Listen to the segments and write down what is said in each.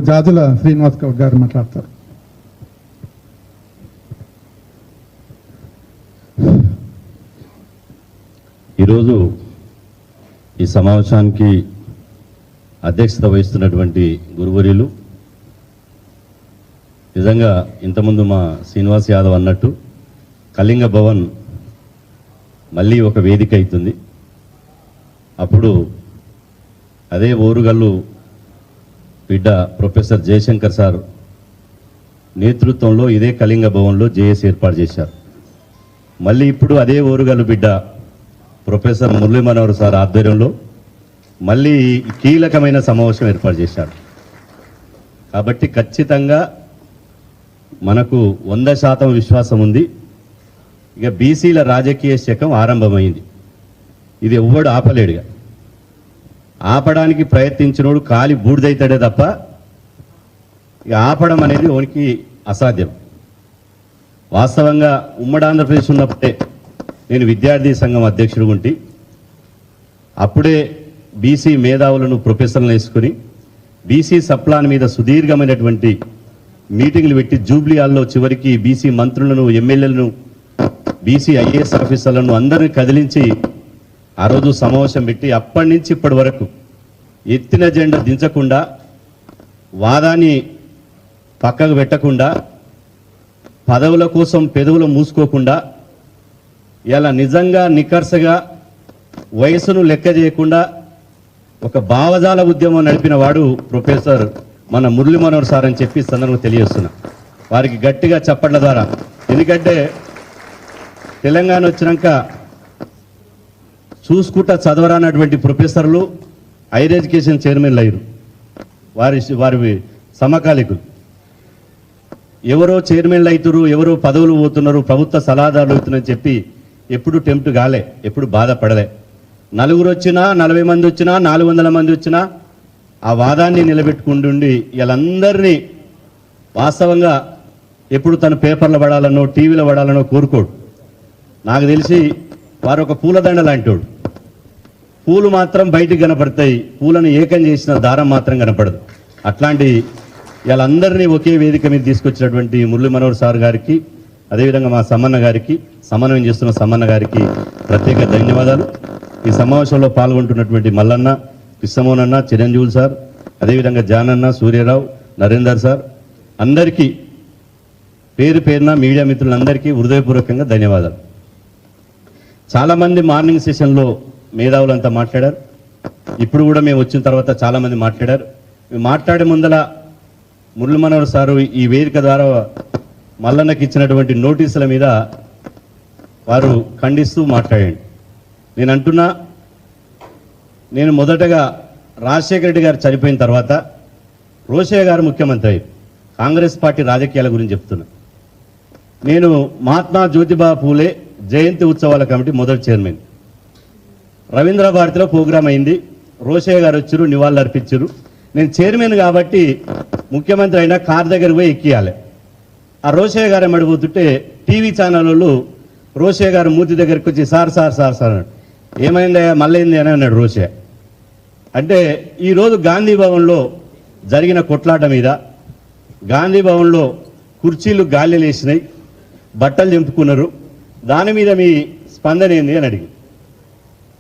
జాజుల శ్రీనివాస్ గౌడ్ గారు మాట్లాడతారు. ఈరోజు ఈ సమావేశానికి అధ్యక్షత వహిస్తున్నటువంటి గురువర్యులు, నిజంగా ఇంతకుముందు మా శ్రీనివాస్ యాదవ్ అన్నట్టు కళింగ భవన్ మళ్ళీ ఒక వేదిక అవుతుంది. అప్పుడు అదే ఓరుగల్లు బిడ్డ ప్రొఫెసర్ జయశంకర్ సార్ నేతృత్వంలో ఇదే కళింగ భవన్లో జేఏసీ ఏర్పాటు చేశారు. మళ్ళీ ఇప్పుడు అదే ఓరుగల్లు బిడ్డ ప్రొఫెసర్ మురళీ మనోహర్ సార్ ఆధ్వర్యంలో మళ్ళీ కీలకమైన సమావేశం ఏర్పాటు చేశారు. కాబట్టి ఖచ్చితంగా మనకు 100% విశ్వాసం ఉంది. ఇక బీసీల రాజకీయ శకం ఆరంభమైంది. ఇది ఎవ్వడు ఆపలేడుగా. ఆపడానికి ప్రయత్నించినోడు కాలి బూడిదైతాడే తప్ప ఇక ఆపడం అనేది ఓనికి అసాధ్యం. వాస్తవంగా ఉమ్మడి ఆంధ్రప్రదేశ్ ఉన్నప్పుడే నేను విద్యార్థి సంఘం అధ్యక్షుడు ఉంటి, అప్పుడే బీసీ మేధావులను ప్రొఫెసర్లను వేసుకుని బీసీ సప్లాన్ మీద సుదీర్ఘమైనటువంటి మీటింగ్లు పెట్టి జూబ్లీ హాల్లో చివరికి బీసీ మంత్రులను, ఎమ్మెల్యేలను, బీసీ ఐఏఎస్ ఆఫీసర్లను అందరినీ కదిలించి ఆ రోజు సమావేశం పెట్టి అప్పటి నుంచి ఇప్పటి వరకు ఎత్తిన జెండా దించకుండా, వాదాన్ని పక్కకు పెట్టకుండా, పదవుల కోసం పెదవులు మూసుకోకుండా, ఇలా నిజంగా నికర్సగా వయసును లెక్క చేయకుండా ఒక భావజాల ఉద్యమం నడిపిన వాడు ప్రొఫెసర్ మన మురళీ మనోహర్ సార్ అని చెప్పి సందర్భంగా తెలియజేస్తున్నా. వారికి గట్టిగా చప్పట్ల ద్వారా. ఎందుకంటే తెలంగాణ వచ్చినాక చూసుకుంటా చదవరానటువంటి ప్రొఫెసర్లు హైయర్ ఎడ్యుకేషన్ చైర్మన్లు అయ్యారు. వారి సమకాలికులు ఎవరో చైర్మన్లు అవుతారు, ఎవరో పదవులు పోతున్నారు, ప్రభుత్వ సలహాదారులు అవుతున్నారని చెప్పి ఎప్పుడు టెంప్ట్ కాలే, ఎప్పుడు బాధపడలే. 4 వచ్చినా, 40 మంది వచ్చినా, 400 మంది వచ్చినా ఆ వాదాన్ని నిలబెట్టుకుంటుండి వీళ్ళందరినీ వాస్తవంగా ఎప్పుడు తను పేపర్లో పడాలనో టీవీలో పడాలనో కోరుకోడు. నాకు తెలిసి వారు ఒక పూలదండ లాంటివాడు. పూలు మాత్రం బయటికి కనపడతాయి, పూలను ఏకం చేసిన దారం మాత్రం కనపడదు. అట్లాంటి వీళ్ళందరినీ ఒకే వేదిక మీద తీసుకొచ్చినటువంటి మురళీ మనోహర్ సార్ గారికి, అదేవిధంగా మా సమ్మన్న గారికి, సమన్వయం చేస్తున్న సమ్మన్న గారికి ప్రత్యేక ధన్యవాదాలు. ఈ సమావేశంలో పాల్గొంటున్నటువంటి మల్లన్న, కృష్ణమోహన్ అన్న, చిరంజీవులు సార్, అదేవిధంగా జానన్న, సూర్యరావు, నరేందర్ సార్, అందరికీ పేరు పేరున మీడియా మిత్రులందరికీ హృదయపూర్వకంగా ధన్యవాదాలు. చాలామంది మార్నింగ్ సెషన్లో మేధావులంతా మాట్లాడారు. ఇప్పుడు కూడా మేము వచ్చిన తర్వాత చాలామంది మాట్లాడారు. మాట్లాడే ముందల మురళీ మనోహర్ సారు ఈ వేదిక ద్వారా మల్లన్నకి ఇచ్చినటువంటి నోటీసుల మీద వారు ఖండిస్తూ మాట్లాడండి. నేను అంటున్నా, నేను మొదటగా రాజశేఖర రెడ్డి గారు చనిపోయిన తర్వాత రోషయ్య గారు ముఖ్యమంత్రి అయ్యారు. కాంగ్రెస్ పార్టీ రాజకీయాల గురించి చెప్తున్నా. నేను మహాత్మా జ్యోతిబా పూలే జయంతి ఉత్సవాల కమిటీ మొదటి చైర్మన్. రవీంద్ర భారతిలో ప్రోగ్రాం అయింది, రోషయ్య గారు వచ్చారు, నివాళులు అర్పించారు. నేను చైర్మన్ కాబట్టి ముఖ్యమంత్రి అయినా కార్ దగ్గరికి పోయి ఎక్కియాలి. ఆ రోషయ్య గారు మడిపోతుంటే టీవీ ఛానల్ వాళ్ళు రోషయ్య గారు మూర్తి దగ్గరికి వచ్చి సార్ సార్ సార్ సార్ అన్నాడు. ఏమైందా మళ్ళీ అని అన్నాడు రోషయ్య. అంటే ఈరోజు గాంధీ భవన్లో జరిగిన కొట్లాట మీద, గాంధీ భవన్లో కుర్చీలు గాలి లేసినాయి, బట్టలు దింపుకున్నారు, దాని మీద మీ స్పందన ఏంది అని అడిగి,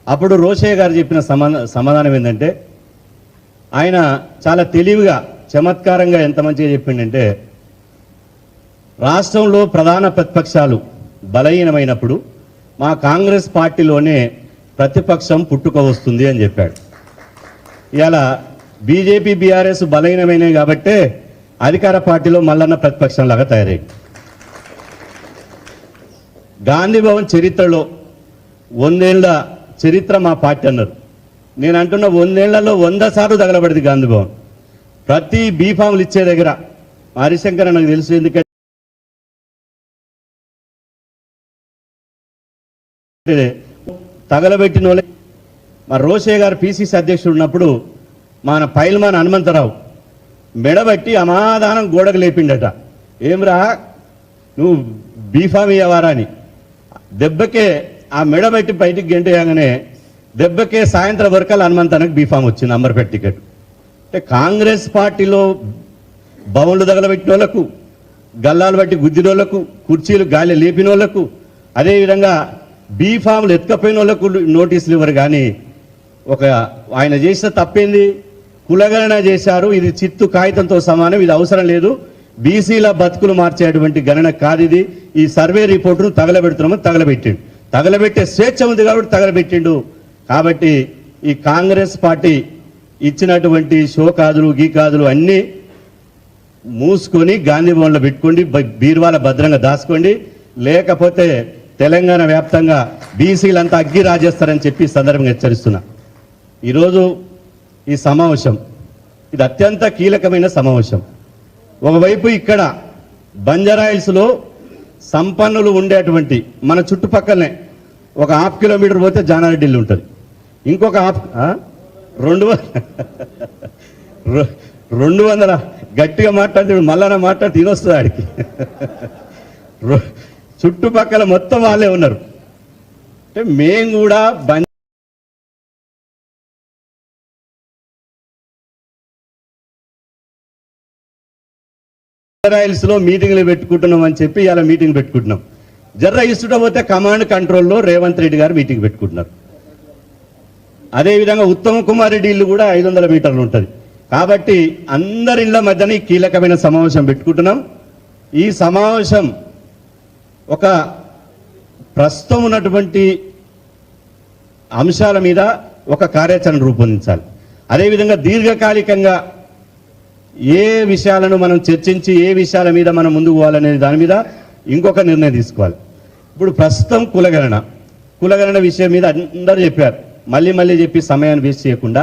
అప్పుడు రోషయ్య గారు చెప్పిన సమాధానం ఏంటంటే, ఆయన చాలా తెలివిగా చమత్కారంగా ఎంత మంచిగా చెప్పిండంటే, రాష్ట్రంలో ప్రధాన ప్రతిపక్షాలు బలహీనమైనప్పుడు మా కాంగ్రెస్ పార్టీలోనే ప్రతిపక్షం పుట్టుక వస్తుంది అని చెప్పాడు. ఇవాళ బీజేపీ బీఆర్ఎస్ బలహీనమైనవి కాబట్టే అధికార పార్టీలో మల్లన్న ప్రతిపక్షంలాగా తయారైంది. గాంధీ భవన్ చరిత్రలో 100 ఏళ్ల చరిత్ర మా పార్టీ అన్నారు. నేను అంటున్న 100 ఏళ్లలో 100 సార్లు తగలబడింది గాంధీ భవన్. ప్రతి బీఫామ్లు ఇచ్చే దగ్గర హరిశంకర్ నాకు తెలుసు, ఎందుకంటే తగలబెట్టిన వాళ్ళే. మా రోషయ్య గారు పిసిసి అధ్యక్షుడు ఉన్నప్పుడు మన పైల్మాన్ హనుమంతరావు మెడబట్టి అమాధానం గోడకు లేపిండట. ఏమ్రా నువ్వు బీఫామ్ ఇవ్వవారా అని. దెబ్బకే ఆ మెడబట్టి బయటికి గెంటేయగానే దెబ్బకే సాయంత్రం వరకు హనుమంతనకు బీఫామ్ వచ్చింది, అంబర్పేట టికెట్. అంటే కాంగ్రెస్ పార్టీలో భవన్లు తగలబెట్టిన వాళ్ళకు, గల్లాలు బట్టి గుద్దిన వాళ్ళకు, కుర్చీలు గాలి లేపిన వాళ్ళకు, అదేవిధంగా బీఫామ్లు ఎత్తుకపోయిన వాళ్ళకు నోటీసులు ఇవ్వరు. కానీ ఆయన చేసిన తప్పేంది? కులగణన చేశారు, ఇది చిత్తు కాగితంతో సమానం, ఇది అవసరం లేదు, బీసీల బతుకులు మార్చేటువంటి గణన కాదు ఇది, ఈ సర్వే రిపోర్టును తగలబెడుతున్నామని తగలబెట్టిండు. తగలబెట్టే స్వేచ్ఛ ఉంది కాబట్టి తగలబెట్టిండు. కాబట్టి ఈ కాంగ్రెస్ పార్టీ ఇచ్చినటువంటి షోకాదులు గీకాదులు అన్నీ మూసుకొని గాంధీ భవన్లో పెట్టుకోండి, బీరువాల భద్రంగా దాచుకోండి, లేకపోతే తెలంగాణ వ్యాప్తంగా బీసీలంతా అగ్గి రాజేస్తారని చెప్పి సందర్భంగా హెచ్చరిస్తున్నా. ఈరోజు ఈ సమావేశం ఇది అత్యంత కీలకమైన సమావేశం. ఒకవైపు ఇక్కడ బంజారాయిల్స్లో సంపన్నులు ఉండేటువంటి మన చుట్టుపక్కలనే ఒక 1/2 కిలోమీటర్ పోతే జానారెడ్డి ఇల్లు ఉంటుంది, ఇంకొక 200 గట్టిగా మాట్లాడితే మళ్ళా మాట్లాడి తినొస్తుంది ఆడికి. చుట్టుపక్కల మొత్తం వాళ్ళే ఉన్నారు. అంటే మేము కూడా బంజారాయిల్స్లో మీటింగ్లు పెట్టుకుంటున్నాం అని చెప్పి ఇలా మీటింగ్ పెట్టుకుంటున్నాం. జర్ర ఇస్తుట పోతే కమాండ్ కంట్రోల్లో రేవంత్ రెడ్డి గారు మీటింగ్ పెట్టుకుంటున్నారు. అదేవిధంగా ఉత్తమ్ కుమార్ రెడ్డి ఇల్లు కూడా 500 మీటర్లు ఉంటుంది. కాబట్టి అందరి ఇళ్ల మధ్యన కీలకమైన సమావేశం పెట్టుకుంటున్నాం. ఈ సమావేశం ఒక ప్రస్తుతం ఉన్నటువంటి అంశాల మీద ఒక కార్యాచరణ రూపొందించాలి. అదేవిధంగా దీర్ఘకాలికంగా ఏ విషయాలను మనం చర్చించి ఏ విషయాల మీద మనం ముందుకు పోవాలనే దాని మీద ఇంకొక నిర్ణయం తీసుకోవాలి. ఇప్పుడు ప్రస్తుతం కులగణన విషయం మీద అందరూ చెప్పారు. మళ్ళీ చెప్పి సమయాన్ని వేస్ట్ చేయకుండా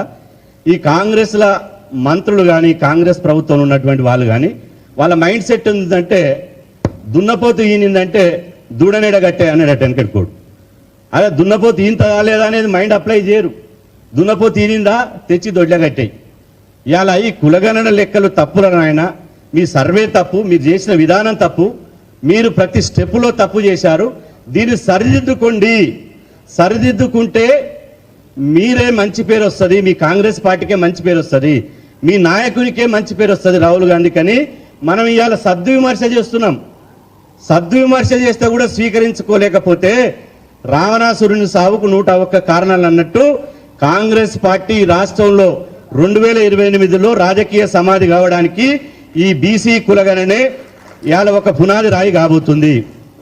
ఈ కాంగ్రెస్ల మంత్రులు కానీ కాంగ్రెస్ ప్రభుత్వంలో ఉన్నటువంటి వాళ్ళు కానీ వాళ్ళ మైండ్ సెట్ ఉందంటే దున్నపోతు ఈనిందంటే దూడనేడ కట్టే అనేటట్టు వెనకడుకోడు. అదే దున్నపోతు ఈంత రాలేదా అనేది మైండ్ అప్లై చేయరు. దున్నపోతు ఈనిందా తెచ్చి దొడ్ల కట్టాయి. ఇలా ఈ కులగణన లెక్కలు తప్పుల నాయన, మీ సర్వే తప్పు, మీరు చేసిన విధానం తప్పు, మీరు ప్రతి స్టెప్పులో తప్పు చేశారు. దీన్ని సరిదిద్దుకుంటే మీరే మంచి పేరు వస్తుంది, మీ కాంగ్రెస్ పార్టీకే మంచి పేరు వస్తుంది, మీ నాయకునికే మంచి పేరు వస్తుంది రాహుల్ గాంధీ. కానీ మనం ఇవాళ సద్విమర్శ చేస్తున్నాం. సద్విమర్శ చేస్తే కూడా స్వీకరించుకోలేకపోతే రావణాసురుని సావుకు 101 కారణాలు అన్నట్టు కాంగ్రెస్ పార్టీ రాష్ట్రంలో 2028లో రాజకీయ సమాధి కావడానికి ఈ బీసీ కులగణనే ఇవాళ ఒక పునాది రాయి కాబోతుంది.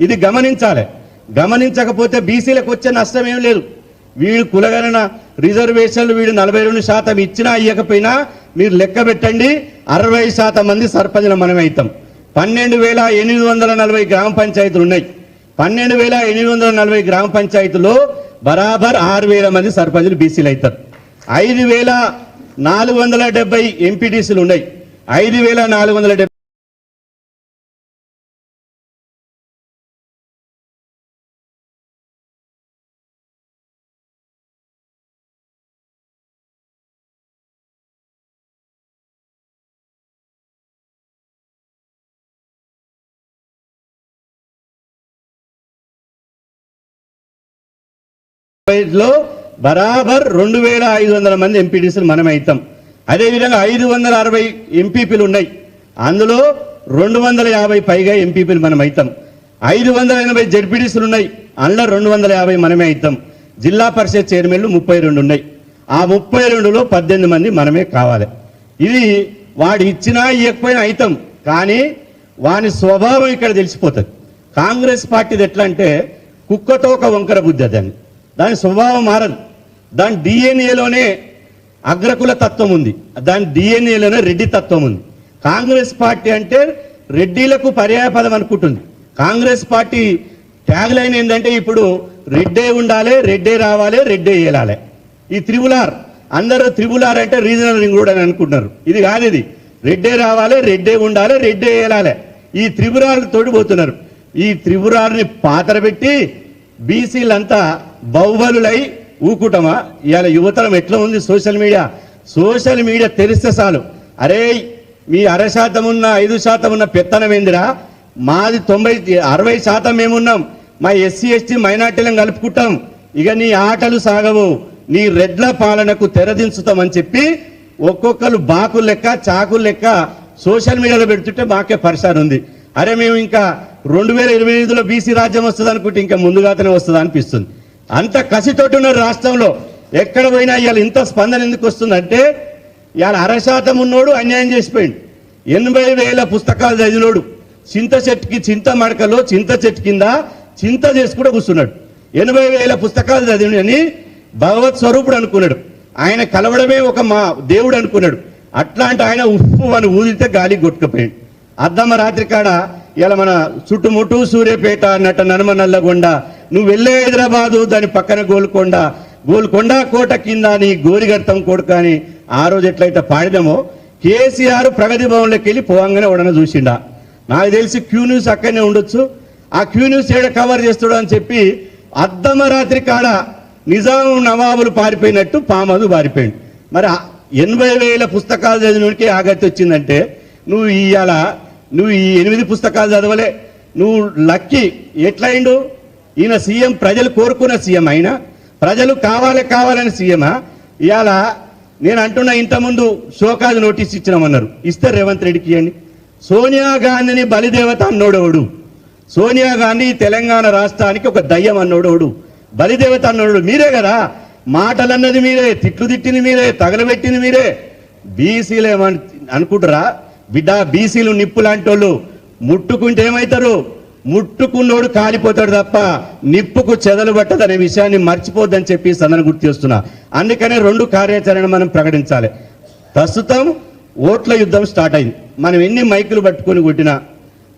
ఇది గమనించాలి. గమనించకపోతే బీసీలకు వచ్చే నష్టం ఏం లేదు. వీడు కులగణన రిజర్వేషన్లు వీడు 42% ఇచ్చినా ఇవ్వకపోయినా మీరు లెక్క పెట్టండి, 60% మంది సర్పంచులు మనమే అవుతాం. 12,840 గ్రామ పంచాయతీలు ఉన్నాయి. 12,840 గ్రామ పంచాయతీలో బరాబర్ 6,000 మంది సర్పంచులు బీసీలు అవుతారు. 5,470 ఎంపీటీసీలు ఉన్నాయి. 5,470 లో బరాబర్ 2,500 మంది ఎంపీటీసీలు మనం అవుతాం. అదేవిధంగా 560 ఎంపీపీలు ఉన్నాయి. అందులో 250 పైగా ఎంపీపీలు మనం అవుతాం. 580 జడ్పీటీసీలు ఉన్నాయి. అందులో 250 మనమే అవుతాం. జిల్లా పరిషత్ చైర్మన్లు 32 ఉన్నాయి. ఆ 32లో 18 మంది మనమే కావాలి. ఇది వాడు ఇచ్చినా ఇవ్వకపోయినా అవుతాం. కానీ వాని స్వభావం ఇక్కడ తెలిసిపోతుంది. కాంగ్రెస్ పార్టీది ఎట్లా అంటే కుక్కతో ఒక వంకర బుద్ధి. దాని స్వభావం మారదు. దాని డిఎన్ఏలోనే అగ్రకుల తత్వం ఉంది, దాని డిఎన్ఏలోనే రెడ్డి తత్వం ఉంది. కాంగ్రెస్ పార్టీ అంటే రెడ్డిలకు పర్యాయపదం అనుకుంటుంది. కాంగ్రెస్ పార్టీ ట్యాగ్ లైన్ ఏంటంటే ఇప్పుడు రెడ్డే ఉండాలి, రెడ్డే రావాలి, రెడ్డే ఏలాలి. ఈ త్రిబులార్ అందరూ త్రిబులార్ అంటే రీజనల్ రింగ్ రోడ్ అని అనుకుంటున్నారు. ఇది కాదు. ఇది రెడ్డే రావాలి, రెడ్డే ఉండాలి, రెడ్డే ఏలాలి. ఈ త్రిబులార్ తోడిపోతున్నారు. ఈ త్రిబులార్ని పాతరబెట్టి బీసీలంతా బహుబలులై ఊకుటమా? ఇవాళ యువతరం ఎట్లా ఉంది? సోషల్ మీడియా తెలిస్తే చాలు, అరే మీ 0.5% ఉన్న 5% ఉన్న పెత్తనం ఏందిరా, మాది 60% మేమున్నాం, మా ఎస్సీ ఎస్టీ మైనార్టీలను కలుపుకుంటాం, ఇక నీ ఆటలు సాగవు, నీ రెడ్ల పాలనకు తెరదించుతామని చెప్పి ఒక్కొక్కరు బాకులు లెక్క చాకులు లెక్క సోషల్ మీడియాలో పెడుతుంటే మాకే పరిశాన్ ఉంది. అరే మేము ఇంకా 2028లో బీసీ రాజ్యం వస్తుంది అనుకుంటే ఇంకా ముందుగానే వస్తుంది అనిపిస్తుంది. అంత కసితోటి ఉన్న రాష్ట్రంలో ఎక్కడ పోయినా ఇవాళ ఇంత స్పందన ఎందుకు వస్తుందంటే ఇవాళ 0.5% ఉన్నోడు అన్యాయం చేసిపోయింది. 80,000 పుస్తకాలు చదివినోడు చింత చెట్టుకి చింత మడకలో చింత చెట్టు కింద చింత చేసి కూడా కూర్చున్నాడు. 80,000 పుస్తకాలు చదివినని భగవత్ స్వరూపుడు అనుకున్నాడు. ఆయన కలవడమే ఒక మా దేవుడు అనుకున్నాడు. అట్లాంటి ఆయన ఉప్పు అని ఊదితే గాలి కొట్టుకుపోయాడు. అద్దమ్మ రాత్రి కాడ ఇలా మన చుట్టుముట్టు సూర్యపేట అన్నట్టు ననమ నల్లగొండ, నువ్వు వెళ్ళే హైదరాబాదు దాని పక్కన గోల్కొండ కోట కింద నీ గోరిగర్తం కొడుకు అని ఆ రోజు ఎట్లయితే పాడినామో కేసీఆర్ ప్రగతి భవన్లోకి వెళ్ళి పోవంగానే ఉడన చూసిండా. నాకు తెలిసి క్యూ న్యూస్ అక్కడనే ఉండొచ్చు. ఆ క్యూ న్యూస్ ఏడ కవర్ చేస్తాడు అని చెప్పి అద్దమ్మ రాత్రి కాడ నిజాం నవాబులు పారిపోయినట్టు పామదు పారిపోయింది. మరి 80,000 పుస్తకాలు చదివినోడికి ఆగతి వచ్చిందంటే నువ్వు ఈ 8 పుస్తకాలు చదవలే, నువ్వు లక్కీ ఎట్లయిండు? ఈయన సీఎం, ప్రజలు కోరుకున్న సీఎం, అయినా ప్రజలు కావాలని సీఎమా? ఇవాళ నేను అంటున్నా, ఇంతకుముందు షోకాజ్ నోటీస్ ఇచ్చినామన్నారు, ఇస్తే రేవంత్ రెడ్డికి ఇవ్వండి. సోనియా గాంధీని బలిదేవత అన్నోడోడు, సోనియా గాంధీ తెలంగాణ రాష్ట్రానికి ఒక దయ్యం అన్నోడోడు, బలిదేవత అన్నోడు మీరే కదా. మాటలన్నది మీరే, తిట్లు తిట్టింది మీరే, తగలబెట్టింది మీరే. బీసీలు ఏమని అనుకుంటారా బిడ్డ? బీసీలు నిప్పు లాంటి వాళ్ళు, ముట్టుకుంటే ఏమవుతారు? ముట్టుకున్నోడు కాలిపోతాడు తప్ప నిప్పుకు చెదలు పట్టదు అనే విషయాన్ని మర్చిపోద్దని చెప్పి సందర్భం గుర్తు చేస్తున్నా. అందుకనే 2 కార్యాచరణ మనం ప్రకటించాలి. ప్రస్తుతం ఓట్ల యుద్ధం స్టార్ట్ అయింది. మనం ఎన్ని మైకులు పట్టుకొని కొట్టినా,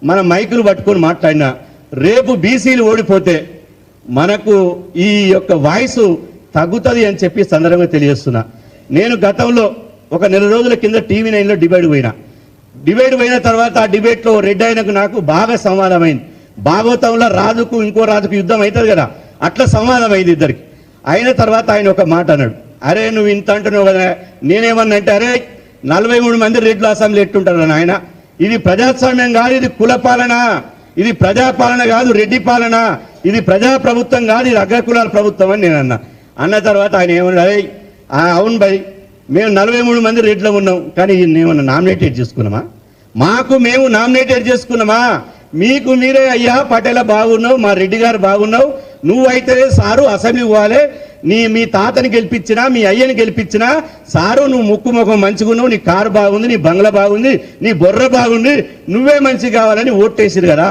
మనం మైకులు పట్టుకొని మాట్లాడినా, రేపు బీసీలు ఓడిపోతే మనకు ఈ యొక్క వాయిస్ తగ్గుతుంది అని చెప్పి సందర్భంగా తెలియజేస్తున్నా. నేను గతంలో ఒక 4 రోజుల కింద TV9లో డిబేట్ పోయిన తర్వాత ఆ డిబేట్లో రెడ్డి ఆయనకు నాకు బాగా సంవాదమైంది. భాగవతంలో రాజుకు ఇంకో రాజుకు యుద్ధం అవుతుంది కదా, అట్లా సంవాదం అయింది ఇద్దరికి. అయిన తర్వాత ఆయన ఒక మాట అన్నాడు, అరే నువ్వు ఇంత అంటున్నావు కదా. నేనేమన్నా అంటే, అరే 43 మంది రెడ్లు అసెంబ్లీ ఎట్టుంటారు ఆయన, ఇది ప్రజాస్వామ్యం కాదు, ఇది కుల పాలన, ఇది ప్రజాపాలన కాదు, రెడ్డి పాలన, ఇది ప్రజాప్రభుత్వం కాదు, ఇది అగ్రకులాల ప్రభుత్వం అని నేను అన్న తర్వాత ఆయన ఏమన్నా, అరే అవును భయ్, మేము 43 మంది రెడ్లో ఉన్నాం, కానీ ఏమన్నా నామినేటెడ్ చేసుకున్నామా? మాకు మేము నామినేటెడ్ చేసుకున్నామా? మీకు మీరే అయ్యా పటేల బాగున్నావు, మా రెడ్డి గారు బాగున్నావు, నువ్వైతే సారు అసెంబ్లీ పోవాలి, మీ తాతని గెలిపించినా మీ అయ్యని గెలిపించినా సారు నువ్వు ముక్కు ముఖం మంచిగున్నావు, నీ కారు బాగుంది, నీ బంగ్లా బాగుంది, నీ బొర్ర బాగుంది, నువ్వే మంచి కావాలని ఓట్లేసారు కదా.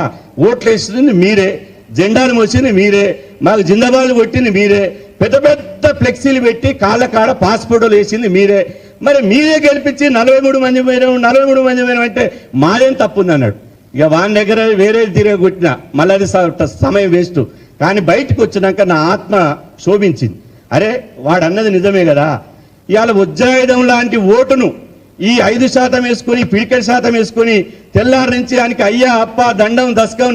ఓట్లేసింది మీరే, జెండాలు మోసింది మీరే, మాకు జిందాబాదులు కొట్టింది మీరే, పెద్ద పెద్ద ఫ్లెక్సీలు పెట్టి కాళ్ళ కాడ పాస్పోర్టులు వేసింది మీరే. మరి మీరే గెలిపించి 43 మంది పోయినాం అంటే మాదేం తప్పుంది అన్నాడు. ఇక వాని దగ్గర వేరే తిరిగి కొట్టినా మళ్ళీ అది సమయం వేస్ట్. కానీ బయటకు వచ్చినాక నా ఆత్మ శోభించింది. అరే వాడు అన్నది నిజమే కదా. ఇవాళ వజ్రాయుధం లాంటి ఓటును ఈ 5% వేసుకొని, పిడికెట్ శాతం వేసుకొని తెల్లారి నుంచి ఆయనకి అయ్యా అప్ప దండం దశకం,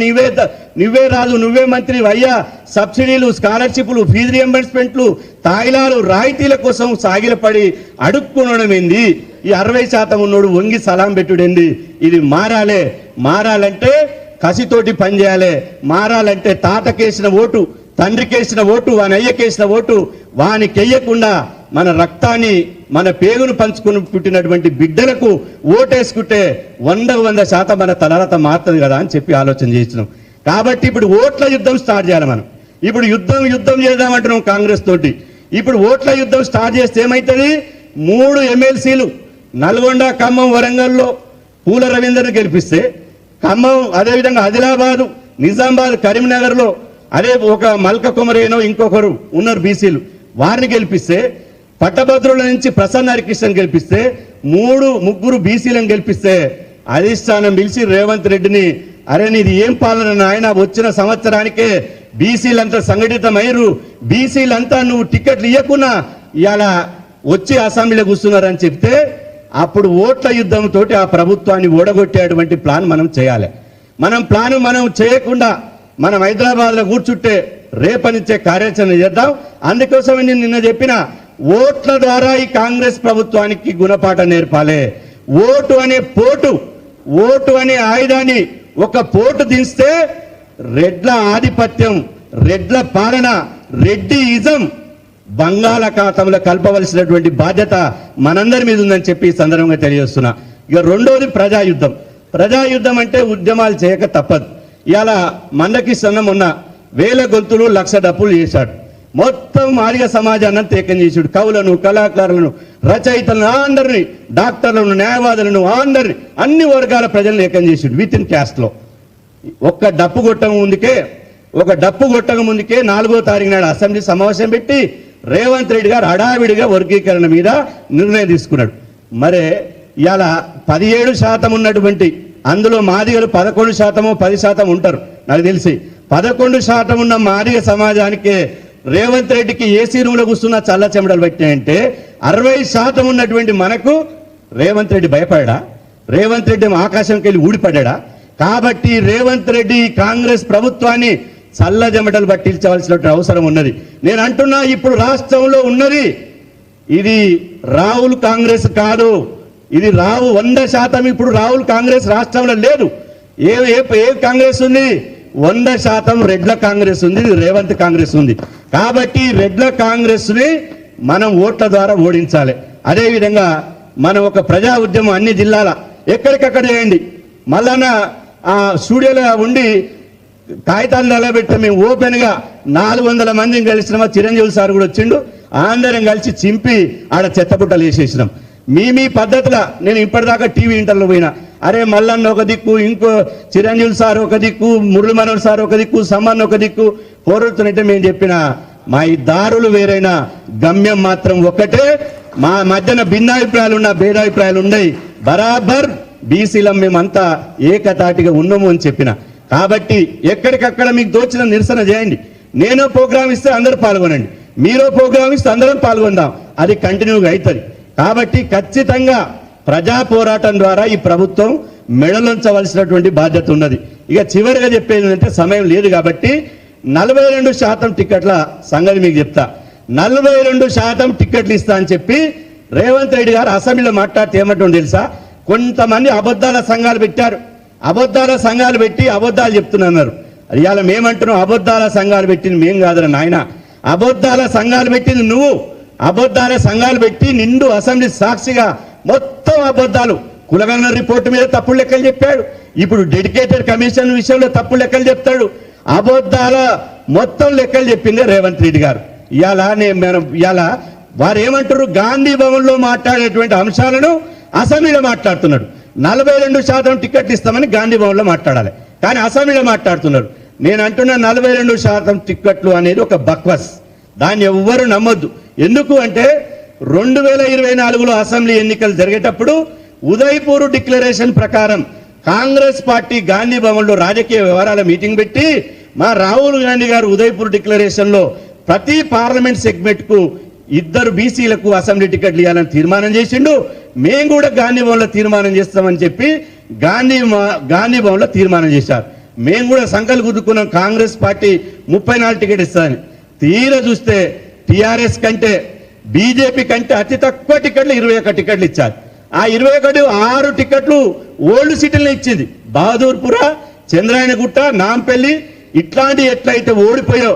నువ్వే రాజు, నువ్వే మంత్రి, అయ్యా సబ్సిడీలు, స్కాలర్షిప్లు, ఫీజు రియంబర్స్మెంట్లు, తాయిలాలు, రాయితీల కోసం సాగిలపడి అడుక్కునడం ఏంది? ఈ 60% ఉన్నోడు వంగి సలాం పెట్టుడేంది? ఇది మారాలంటే కసితోటి పనిచేయాలి. మారాలంటే తాతకేసిన ఓటు, తండ్రికేసిన ఓటు, వాని అయ్యకేసిన ఓటు వానికెయ్యకుండా మన రక్తాన్ని, మన పేగును పంచుకుని పుట్టినటువంటి బిడ్డలకు ఓటేసుకుంటే 100% మన తలరత మారుతుంది కదా అని చెప్పి ఆలోచన చేస్తున్నాం. కాబట్టి ఇప్పుడు ఓట్ల యుద్ధం స్టార్ట్ చేయాలి. మనం ఇప్పుడు యుద్ధం చేద్దామంటున్నాం కాంగ్రెస్ తోటి. ఇప్పుడు ఓట్ల యుద్ధం స్టార్ట్ చేస్తే ఏమవుతుంది? 3 ఎమ్మెల్సీలు నల్గొండ, ఖమ్మం, వరంగల్లో పూల రవీందర్ని గెలిపిస్తే, ఖమ్మం అదేవిధంగా ఆదిలాబాదు, నిజామాబాద్, కరీంనగర్లో అదే ఒక మల్క కుమరేనో ఇంకొకరు ఉన్నారు బీసీలు, వారిని గెలిపిస్తే, పట్టభద్రుల నుంచి ప్రసన్న హరికృష్ణన్ గెలిపిస్తే, 3 బీసీలను గెలిపిస్తే అధిష్టానం పిలిచి రేవంత్ రెడ్డిని, అరే నీది ఏం పాలన నాయన, వచ్చిన సంవత్సరానికే బీసీలంతా సంఘటితమయ్యారు, బీసీలంతా నువ్వు టికెట్లు ఇవ్వకున్నా ఇలా వచ్చి అసెంబ్లీలో కూర్చున్నారని చెప్తే, అప్పుడు ఓట్ల యుద్ధంతో ఆ ప్రభుత్వాన్ని ఓడగొట్టేటువంటి ప్లాన్ మనం చేయాలి. మనం చేయకుండా మనం హైదరాబాద్లో కూర్చుంటే రేపనిచ్చే కార్యాచరణ చేద్దాం. అందుకోసమే నేను నిన్న చెప్పిన, ఓట్ల ద్వారా ఈ కాంగ్రెస్ ప్రభుత్వానికి గుణపాఠం నేర్పాలి. ఓటు అనే ఆయుధాన్ని ఒక పోటు దింస్తే రెడ్ల ఆధిపత్యం, రెడ్ల పాలన, రెడ్డి ఇజం బంగాళాఖాతంలో కలపవలసినటువంటి బాధ్యత మనందరి మీద ఉందని చెప్పి ఈ సందర్భంగా తెలియజేస్తున్నా. ఇక రెండోది ప్రజాయుద్ధం. ప్రజాయుద్ధం అంటే ఉద్యమాలు చేయక తప్పదు. ఇలా మందకిస్తున్న మొన్న 1000 గొంతులు 1,00,000 డప్పులు చేశాడు. మొత్తం మాదిగ సమాజాన్ని ఏకం చేసాడు. కవులను, కళాకారులను, రచయితలను అందరినీ, డాక్టర్లను, న్యాయవాదులను అందరినీ, అన్ని వర్గాల ప్రజలను ఏకం చేసాడు విత్ ఇన్ క్యాస్ట్లో. ఒక డప్పు కొట్టక ముందుకే 4వ తారీఖు నాడు అసెంబ్లీ సమావేశం పెట్టి రేవంత్ రెడ్డి గారు హడావిడిగా వర్గీకరణ మీద నిర్ణయం తీసుకున్నాడు. మరే ఇలా 17% ఉన్నటువంటి, అందులో మాదిగలు 11%, 10% ఉంటారు నాకు తెలిసి. 11% ఉన్న మాదిగ సమాజానికే రేవంత్ రెడ్డికి ఏసీ రూమ్లో కూర్చున్న చల్ల చెమటలు పెట్టాయంటే 60% ఉన్నటువంటి మనకు రేవంత్ రెడ్డి భయపడా? రేవంత్ రెడ్డి ఆకాశంకి వెళ్ళి ఊడిపడ్డా? కాబట్టి రేవంత్ రెడ్డి కాంగ్రెస్ ప్రభుత్వాన్ని చల్ల చెమటలు పట్టించవలసినటువంటి అవసరం ఉన్నది. నేను అంటున్నా, ఇప్పుడు రాష్ట్రంలో ఉన్నది ఇది రాహుల్ కాంగ్రెస్ కాదు, ఇది 100% ఇప్పుడు రాహుల్ కాంగ్రెస్ రాష్ట్రంలో లేదు. ఏ కాంగ్రెస్ ఉంది? 100% రెడ్ల కాంగ్రెస్ ఉంది, రేవంత్ కాంగ్రెస్ ఉంది. కాబట్టి రెడ్ల కాంగ్రెస్ ని మనం ఓట్ల ద్వారా ఓడించాలి. అదేవిధంగా మనం ఒక ప్రజా ఉద్యమం అన్ని జిల్లాల ఎక్కడికక్కడ చేయండి. మళ్ళా ఆ స్టూడియోలో ఉండి కాగితాలు నిలబెట్టి మేము ఓపెన్ గా 400 మందిని కలిసినామా, చిరంజీవి సార్ కూడా వచ్చిండు, అందరం కలిసి చింపి ఆడ చెత్తబుట్టలు వేసేసినాం. మీ పద్ధతిలో నేను ఇప్పటిదాకా టీవీ ఇంటర్లో పోయినా, అరే మల్లన్న ఒక దిక్కు, ఇంకో చిరంజీవి సార్ ఒక దిక్కు, మురళీ మనోహర్ సార్ ఒక దిక్కు, సమ్మన్ ఒక దిక్కు పోరుతుంటే మేము చెప్పిన మా ఈ దారులు వేరైనా గమ్యం మాత్రం ఒక్కటే. మా మధ్యన భిన్నాభిప్రాయాలు ఉన్న భేదాభిప్రాయాలు ఉన్నాయి, బరాబర్ బీసీలం మేమంతా ఏకతాటిగా ఉన్నాము అని చెప్పిన. కాబట్టి ఎక్కడికక్కడ మీకు దోచిన నిరసన చేయండి. నేనో ప్రోగ్రామ్ ఇస్తే అందరూ పాల్గొనండి, మీరో ప్రోగ్రామ్ ఇస్తే అందరం పాల్గొందాం, అది కంటిన్యూగా అవుతుంది. కాబట్టి ఖచ్చితంగా ప్రజా పోరాటం ద్వారా ఈ ప్రభుత్వం మెడలుంచవలసినటువంటి బాధ్యత ఉన్నది. ఇక చివరిగా చెప్పేది అంటే సమయం లేదు కాబట్టి 42% టికెట్ల సంగతి మీకు చెప్తా. 42% టికెట్లు ఇస్తా అని చెప్పి రేవంత్ రెడ్డి గారు అసెంబ్లీలో మాట్లాడితే ఏమంటుంది తెలుసా? కొంతమంది అబద్ధాల సంఘాలు పెట్టారు, అబద్ధాల సంఘాలు పెట్టి అబద్ధాలు చెప్తున్నారు. ఇవాళ మేమంటున్నాం, అబద్ధాల సంఘాలు పెట్టింది మేం కాదురా నాయన, అబద్ధాల సంఘాలు పెట్టింది నువ్వు. అబద్ధాల సంఘాలు పెట్టి నిండు అసెంబ్లీ సాక్షిగా మొత్తం అబద్ధాలు, కులగణన రిపోర్టు మీద తప్పుడు లెక్కలు చెప్పాడు, ఇప్పుడు డెడికేటెడ్ కమిషన్ విషయంలో తప్పుడు లెక్కలు చెప్తాడు. అబద్ధాల మొత్తం లెక్కలు చెప్పిందే రేవంత్ రెడ్డి గారు. ఇవాళ వారు ఏమంటారు? గాంధీ భవన్ లో మాట్లాడేటువంటి అంశాలను అసెంబ్లీలో మాట్లాడుతున్నాడు. 42% టికెట్లు ఇస్తామని గాంధీ భవన్ లో మాట్లాడాలి, కానీ అసెంబ్లీలో మాట్లాడుతున్నారు. నేను అంటున్న 42% టికెట్లు అనేది ఒక బక్వస్, దాన్ని ఎవ్వరు నమ్మొద్దు. ఎందుకు అంటే 2024లో అసెంబ్లీ ఎన్నికలు జరిగేటప్పుడు ఉదయపూర్ డిక్లరేషన్ ప్రకారం కాంగ్రెస్ పార్టీ గాంధీ భవన్ లో రాజకీయ వ్యవహారాల మీటింగ్ పెట్టి మా రాహుల్ గాంధీ గారు ఉదయపూర్ డిక్లరేషన్ లో ప్రతి పార్లమెంట్ సెగ్మెంట్ కు 2 బీసీలకు అసెంబ్లీ టికెట్లు ఇవ్వాలని తీర్మానం చేసిండు. మేము కూడా గాంధీ భవన్ లో తీర్మానం చేస్తామని చెప్పి గాంధీ భవన్ లో తీర్మానం చేశారు. మేము కూడా సంకల్పం గుద్దుకున్నాం, కాంగ్రెస్ పార్టీ 34 టికెట్ ఇస్తామని. తీరా చూస్తే టిఆర్ఎస్ కంటే బీజేపీ కంటే అతి తక్కువ టికెట్లు 21 టికెట్లు ఇచ్చారు. ఆ 21 6 టికెట్లు ఓల్డ్ సిటీలో ఇచ్చింది. బహదూర్పుర, చంద్రాయనగుట్ట, నాంపల్లి ఇట్లాంటి ఎట్లయితే ఓడిపోయో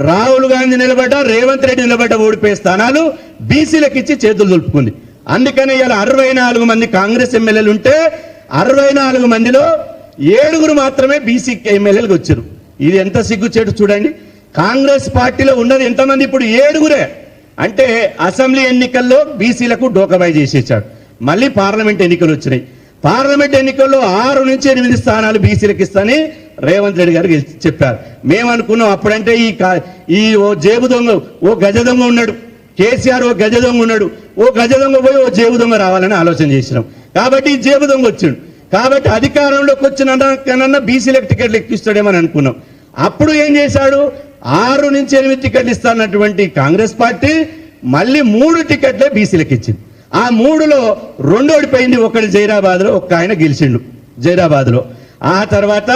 రాహుల్ గాంధీ నిలబడ్డా, రేవంత్ రెడ్డి నిలబడ్డ ఓడిపోయే స్థానాలు బీసీలకు ఇచ్చి చేతులు దులుపుకుంది. అందుకని ఇలా 64 మంది కాంగ్రెస్ ఎమ్మెల్యేలు ఉంటే 64 మందిలో 7 మాత్రమే బీసీ ఎమ్మెల్యేలకు వచ్చారు. ఇది ఎంత సిగ్గుచేటు చూడండి. కాంగ్రెస్ పార్టీలో ఉన్నది ఎంతమంది? ఇప్పుడు 7. అంటే అసెంబ్లీ ఎన్నికల్లో బీసీలకు డోకబాయి చేసేసాడు. మళ్ళీ పార్లమెంట్ ఎన్నికలు వచ్చినాయి. పార్లమెంట్ ఎన్నికల్లో 6 నుంచి 8 స్థానాలు బీసీలకు ఇస్తానని రేవంత్ రెడ్డి గారు చెప్పారు. మేమనుకున్నాం అప్పుడంటే ఈ ఓ జేబు దొంగ, ఓ గజ దొంగ ఉన్నాడు, కేసీఆర్ ఓ గజ దొంగ ఉన్నాడు, ఓ గజ దొంగ పోయి ఓ జేబు దొంగ రావాలని ఆలోచన చేసినాం. కాబట్టి ఈ జేబు దొంగ వచ్చిండు. కాబట్టి అధికారంలోకి వచ్చిన బీసీలకు టికెట్లు ఎక్కిస్తాడేమని అనుకున్నాం. అప్పుడు ఏం చేశాడు? 6 నుంచి 8 టికెట్లు ఇస్తానన్నటువంటి కాంగ్రెస్ పార్టీ మళ్ళీ 3 టికెట్లే బీసీలకు ఇచ్చింది. ఆ 3లో 2 ఓడిపోయింది. ఒకటి జైరాబాద్ లో, ఒక ఆయన గెలిచిండు జైరాబాద్ లో. ఆ తర్వాత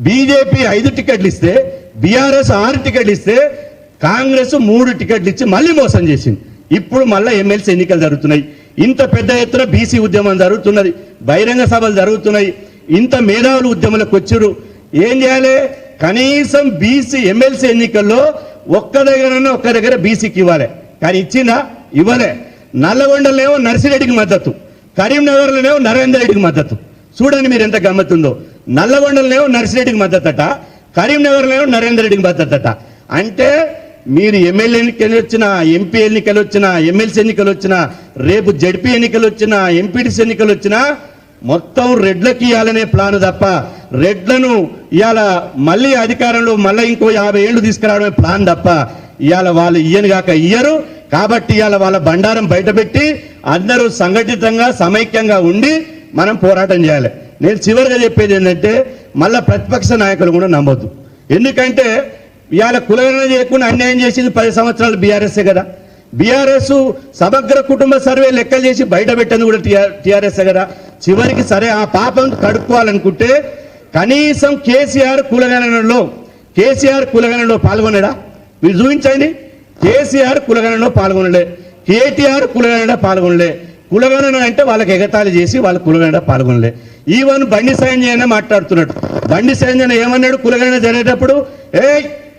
బీజేపీ 5 టికెట్లు ఇస్తే, బీఆర్ఎస్ 6 టికెట్లు ఇస్తే, కాంగ్రెస్ 3 టికెట్లు ఇచ్చి మళ్ళీ మోసం చేసింది. ఇప్పుడు మళ్ళీ ఎమ్మెల్సీ ఎన్నికలు జరుగుతున్నాయి. ఇంత పెద్ద ఎత్తున బీసీ ఉద్యమం జరుగుతున్నది, బహిరంగ సభలు జరుగుతున్నాయి, ఇంత మేధావులు ఉద్యమంలోకి వచ్చారు. ఏం చేయాలి? కనీసం బీసీ ఎమ్మెల్సీ ఎన్నికల్లో ఒక్క దగ్గర బీసీకి ఇవ్వాలి. కానీ ఇచ్చిందా? ఇవ్వలే. నల్లగొండలోనేమో నర్సిరెడ్డికి మద్దతు, కరీంనగర్లోనేమో నరేందర్ రెడ్డికి మద్దతు. చూడండి మీరు ఎంత గమ్మత్తుందో. నల్లగొండలోనేమో నర్సిరెడ్డికి మద్దతట, కరీంనగర్లోనేమో నరేందర్ రెడ్డికి మద్దతట. అంటే మీరు ఎమ్మెల్యే ఎన్నికలు వచ్చినా, ఎంపీ ఎన్నికలు వచ్చినా, ఎమ్మెల్సీ ఎన్నికలు వచ్చినా, రేపు జడ్పీ ఎన్నికలు వచ్చినా, ఎంపీటీసీ ఎన్నికలు వచ్చినా మొత్తం రెడ్లకి ఇవ్వాలనే ప్లాన్ తప్ప రెడ్లను ఇవాళ మళ్ళీ అధికారంలో మళ్ళీ ఇంకో 50 ఏళ్ళు తీసుకురావడమే ప్లాన్ తప్ప ఇవాళ వాళ్ళు ఇయ్యను కాక ఇయ్యరు. కాబట్టి ఇవాళ వాళ్ళ బండారం బయటపెట్టి అందరూ సంఘటితంగా సమైక్యంగా ఉండి మనం పోరాటం చేయాలి. నేను చివరిగా చెప్పేది ఏంటంటే మళ్ళా ప్రతిపక్ష నాయకులు కూడా నమ్మొద్దు. ఎందుకంటే ఇవాళ కులగణన చేయకుండా అన్యాయం చేసింది 10 సంవత్సరాలు బీఆర్ఎస్ఏ కదా. బీఆర్ఎస్ సమగ్ర కుటుంబ సర్వే లెక్కలు చేసి బయట పెట్టింది కూడా టీఆర్ఎస్ కదా. చివరికి సరే ఆ పాపం కడుక్కోవాలనుకుంటే కనీసం కేసీఆర్ కులగణనలో పాల్గొనడా? మీరు చూపించండి. కేసీఆర్ కులగణనలో పాల్గొనలే, కేటీఆర్ కులగణన పాల్గొనలే. కులగణన అంటే వాళ్ళకి ఎగతాళి చేసి వాళ్ళ కులగణన పాల్గొనలే. ఈవన్ బండి సంజయ్ మాట్లాడుతున్నాడు. బండి సంజయ్ ఏమన్నాడు కులగణన జరిగేటప్పుడు?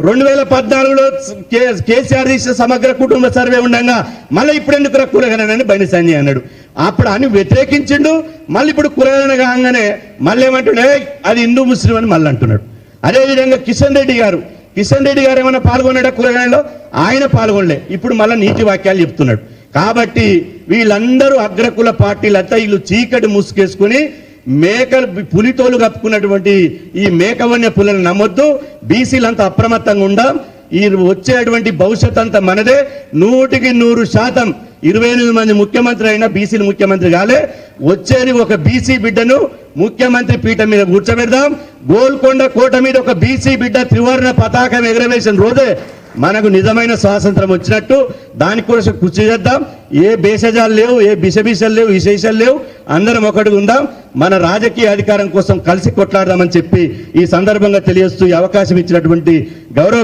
2014లో కేసీఆర్ తీసిన సమగ్ర కుటుంబ సర్వే ఉండగా మళ్ళీ ఇప్పుడు ఎందుకు కులగణన అని బండి సంజయ్ అన్నాడు. అప్పుడు అని వ్యతిరేకించిండు. మళ్ళీ ఇప్పుడు కులగణన కాగానే మళ్ళీ ఏమంటున్నాడు? అది హిందూ ముస్లిం అని మళ్ళీ అంటున్నాడు. అదేవిధంగా కిషన్ రెడ్డి గారు ఏమైనా పాల్గొన్నాడా కులగణనలో? ఆయన పాల్గొనలే. ఇప్పుడు మళ్ళీ నీతి వాక్యాలు చెప్తున్నాడు. కాబట్టి వీళ్ళందరూ అగ్రకుల పార్టీలంతా వీళ్ళు చీకటి ముసుకేసుకుని మేకలు పులితోలు కప్పుకున్నటువంటి ఈ మేకవన్య పులను నమ్మొద్దు. బీసీలంతా అప్రమత్తంగా ఉండాం. ఈ వచ్చేటువంటి భవిష్యత్ అంతా మనదే. 100% 28 మంది ముఖ్యమంత్రి అయినా బీసీలు ముఖ్యమంత్రి కాలే. వచ్చేది ఒక బీసీ బిడ్డను ముఖ్యమంత్రి పీఠం మీద కూర్చోబెడదాం. గోల్కొండ కోట మీద ఒక బీసీ బిడ్డ త్రివర్ణ పతాకం ఎగరవేసిన రోజే మనకు నిజమైన స్వాతంత్రం వచ్చినట్టు. దానికోసం కృషి చేద్దాం. ఏ భేషజాలు లేవు, ఏ బిషబిషలు లేవు, విశేషాలు లేవు. అందరం ఒకటి ఉందాం. మన రాజకీయ అధికారం కోసం కలిసి కొట్లాడదామని చెప్పి ఈ సందర్భంగా తెలియజేస్తూ ఈ అవకాశం ఇచ్చినటువంటి గౌరవ